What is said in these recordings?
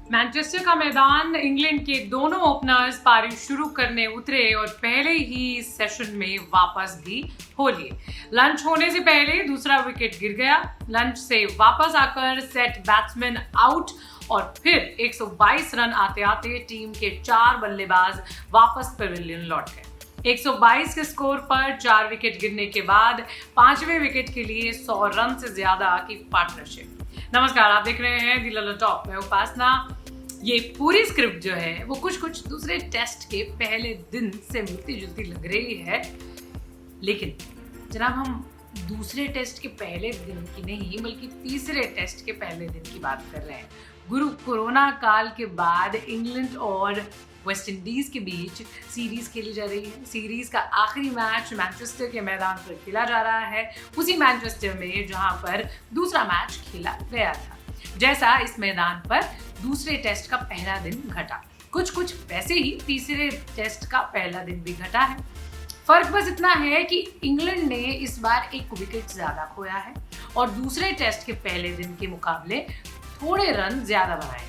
Manchester का मैदान, England के दोनों ओपनर्स पारी शुरू करने उतरे और पहले ही सेशन में वापस भी हो लिए। लंच होने से पहले दूसरा विकेट गिर गया। लंच से वापस आकर सेट बैट्समैन आउट और फिर 122 रन आते आते टीम के 4 बल्लेबाज वापस पवेलियन लौट गए। 122 के स्कोर पर 4 विकेट गिरने के बाद 5वें विकेट के लिए 100 रन से ज्यादा की पार्टनरशिप। नमस्कार, आप देख रहे हैं दी लल्ला टॉप। मैं उपासना। ये पूरी स्क्रिप्ट जो है वो कुछ दूसरे टेस्ट के पहले दिन से मिलती जुलती लग रही है, लेकिन जनाब हम दूसरे टेस्ट के पहले दिन की नहीं बल्कि तीसरे टेस्ट के पहले दिन की बात कर रहे हैं। कोरोना काल के बाद इंग्लैंड और वेस्ट इंडीज के बीच सीरीज खेली जा रही है। सीरीज का आखिरी मैच मैनचेस्टर के मैदान पर खेला जा रहा है, उसी मैनचेस्टर में जहां पर दूसरा मैच खेला गया था। जैसा इस मैदान पर दूसरे टेस्ट का पहला दिन घटा, कुछ वैसे ही तीसरे टेस्ट का पहला दिन भी घटा है। फर्क बस इतना है कि इंग्लैंड ने इस बार 1 विकेट ज्यादा खोया है और दूसरे टेस्ट के पहले दिन के मुकाबले थोड़े रन ज्यादा बनाए।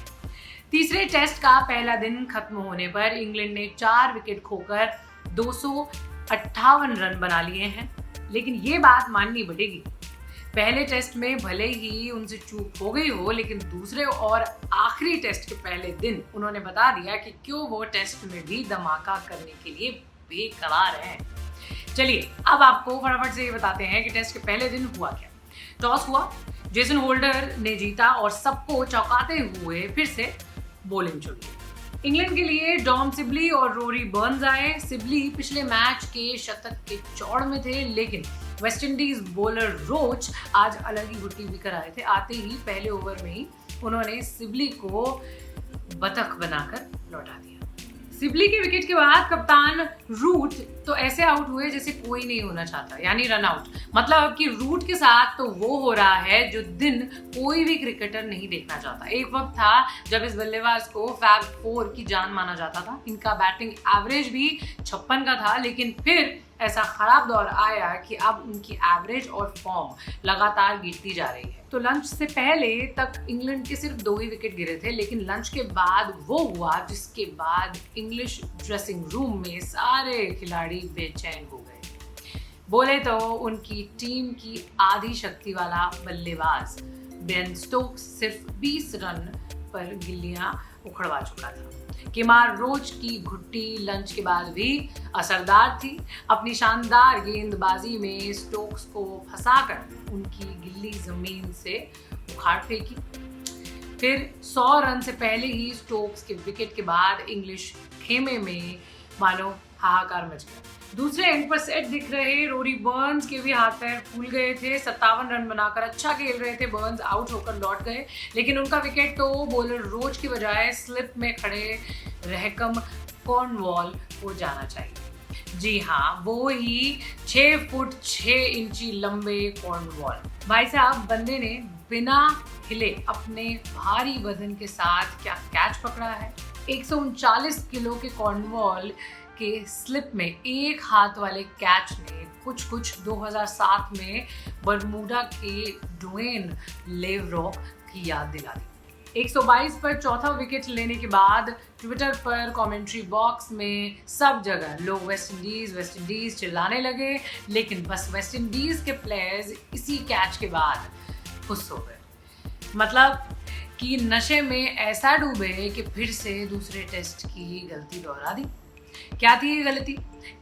तीसरे टेस्ट का पहला दिन खत्म होने पर इंग्लैंड ने 4 विकेट खोकर 258 रन बना लिए हैं, लेकिन ये बात माननी पड़ेगी, पहले टेस्ट में भले ही उनसे चूक हो गई हो, लेकिन दूसरे और आखिरी टेस्ट के पहले दिन उन्होंने बता दिया कि क्यों वो टेस्ट में भी धमाका करने के लिए बेकरार हैं। चलिए अब आपको फटाफट से ये बताते हैं कि टेस्ट के पहले दिन हुआ क्या। टॉस हुआ, जेसन होल्डर ने जीता और सबको चौंकाते हुए फिर से बॉलिंग चुनी। इंग्लैंड के लिए डॉम सिबली और रोरी बर्न्स आए। सिबली पिछले मैच के शतक के चौड़ में थे, लेकिन वेस्ट इंडीज बॉलर रोच आज अलग ही गुट्टी भी कराए थे। आते ही पहले ओवर में ही उन्होंने सिबली को बतख बनाकर लौटा दिया। सिबली के विकेट के बाद कप्तान रूट तो ऐसे आउट हुए जैसे कोई नहीं होना चाहता, यानी रन आउट। मतलब कि रूट के साथ तो वो हो रहा है जो दिन कोई भी क्रिकेटर नहीं देखना चाहता। एक वक्त था जब इस बल्लेबाज को फैब 4 की जान माना जाता था। इनका बैटिंग एवरेज भी 56 का था, लेकिन फिर ऐसा खराब दौर आया कि अब उनकी एवरेज और फॉर्म लगातार गिरती जा रही है। तो लंच से पहले तक इंग्लैंड के सिर्फ 2 ही विकेट गिरे थे, लेकिन लंच के बाद वो हुआ जिसके बाद इंग्लिश ड्रेसिंग रूम में सारे खिलाड़ी बेचैन हो गए। बोले तो उनकी टीम की आधी शक्ति वाला बल्लेबाज बेन स्टोक्स सिर्फ 20 रन पर गिल्लियां उखड़वा चुका था। केमार रोच की घुट्टी लंच के बाद भी असरदार थी। अपनी शानदार गेंदबाजी में स्टोक्स को फंसाकर उनकी गिल्ली जमीन से उखाड़ फेंकी। फिर 100 रन से पहले ही स्टोक्स के विकेट के बाद इंग्लिश खेमे में मानो हाहाकार मच गया। दूसरे एंड पर सेट दिख रहे रोरी बर्न्स के भी हाथ पैर फूल गए थे। 57 रन बनाकर अच्छा खेल रहे थे बर्न्स, आउट होकर लौट गए, लेकिन उनका विकेट तो बॉलर रोच की बजाय स्लिप में खड़े रहकम कॉर्नवॉल को जाना चाहिए। जी हाँ, वो ही 6 फुट 6 इंची लंबे कॉर्नवॉल। भाई साहब, बंदे ने बिना हिले अपने भारी वजन के साथ क्या कैच पकड़ा है। 139 किलो के कॉर्नवॉल के स्लिप में एक हाथ वाले कैच ने कुछ 2007 में बरमूडा के ड्वेन लेवरॉक की याद दिला दी। 122 पर चौथा विकेट लेने के बाद ट्विटर पर कमेंट्री बॉक्स में सब जगह लोग वेस्ट इंडीज चिल्लाने लगे, लेकिन बस वेस्ट इंडीज के प्लेयर्स इसी कैच के बाद खुश हो गए। मतलब कि नशे में ऐसा डूबे कि फिर से दूसरे टेस्ट की गलती दोहरा दी। क्या थी ये गलती?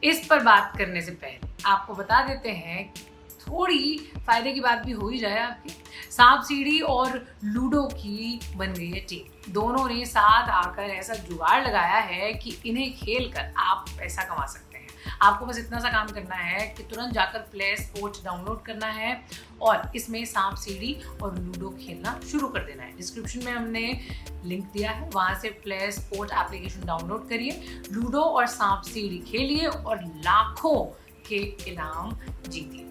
इस पर बात करने से पहले आपको बता देते हैं, थोड़ी फायदे की बात भी हो ही जाए आपकी। सांप सीढ़ी और लूडो की बन गई है टीम। दोनों ने साथ आकर ऐसा जुगाड़ लगाया है कि इन्हें खेल कर आप पैसा कमा सकते हैं। आपको बस इतना सा काम करना है कि तुरंत जाकर प्ले स्पोर्ट्स डाउनलोड करना है और इसमें सांप सीढ़ी और लूडो खेलना शुरू कर देना है। डिस्क्रिप्शन में हमने लिंक दिया है, वहाँ से प्ले स्पोर्ट एप्लीकेशन डाउनलोड करिए, लूडो और सांप सीढ़ी खेलिए और लाखों के इनाम जीतिए।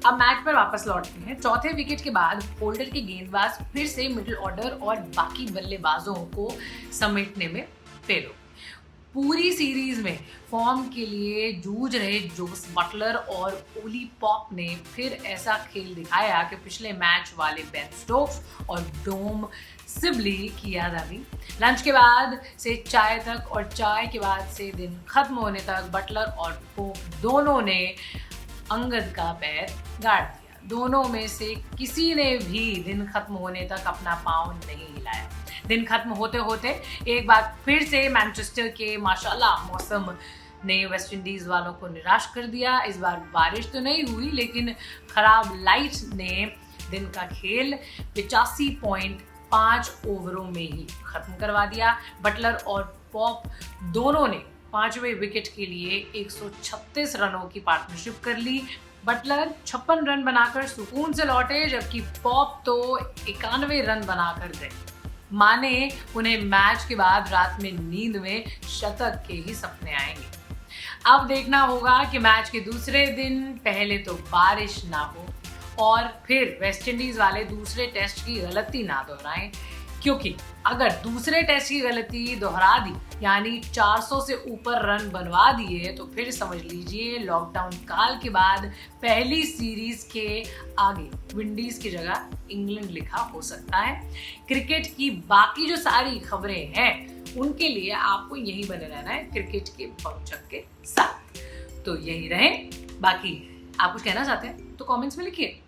अब मैच पर वापस लौटते हैं। चौथे विकेट के बाद होल्डर के गेंदबाज फिर से मिडिल ऑर्डर और बाकी बल्लेबाजों को समेटने में फेल हो। पूरी सीरीज में फॉर्म के लिए जूझ रहे जोस बटलर और ओली पॉप ने फिर ऐसा खेल दिखाया कि पिछले मैच वाले बेन स्टोक्स और डोम सिबली की याद आ गई। लंच के बाद से चाय तक और चाय के बाद से दिन खत्म होने तक बटलर और पोप दोनों ने अंगद का पैर गाड़ दिया। दोनों में से किसी ने भी दिन खत्म होने तक अपना पाँव नहीं हिलाया। दिन खत्म होते होते एक बार फिर से मैनचेस्टर के माशाल्लाह मौसम ने वेस्ट इंडीज वालों को निराश कर दिया। इस बार बारिश तो नहीं हुई, लेकिन खराब लाइट ने दिन का खेल 85.5 ओवरों में ही खत्म करवा दिया। बटलर और पॉप दोनों ने 5वें विकेट के लिए 136 रनों की पार्टनरशिप कर ली। बटलर 56 रन बनाकर सुकून से लौटे, जबकि पॉप तो 91 रन बनाकर गए। माने उन्हें मैच के बाद रात में नींद में शतक के ही सपने आएंगे। अब देखना होगा कि मैच के दूसरे दिन पहले तो बारिश ना हो और फिर वेस्ट इंडीज वाले दूसरे टेस्ट की गलती ना दोहराएं, क्योंकि अगर दूसरे टेस्ट की गलती दोहरा दी यानी 400 से ऊपर रन बनवा दिए तो फिर समझ लीजिए लॉकडाउन काल के बाद पहली सीरीज के आगे विंडीज की जगह इंग्लैंड लिखा हो सकता है। क्रिकेट की बाकी जो सारी खबरें हैं उनके लिए आपको यही बने रहना है क्रिकेट के पहुंचक के साथ। तो यही रहे, बाकी आप कुछ कहना चाहते हैं तो कमेंट्स में लिखिए।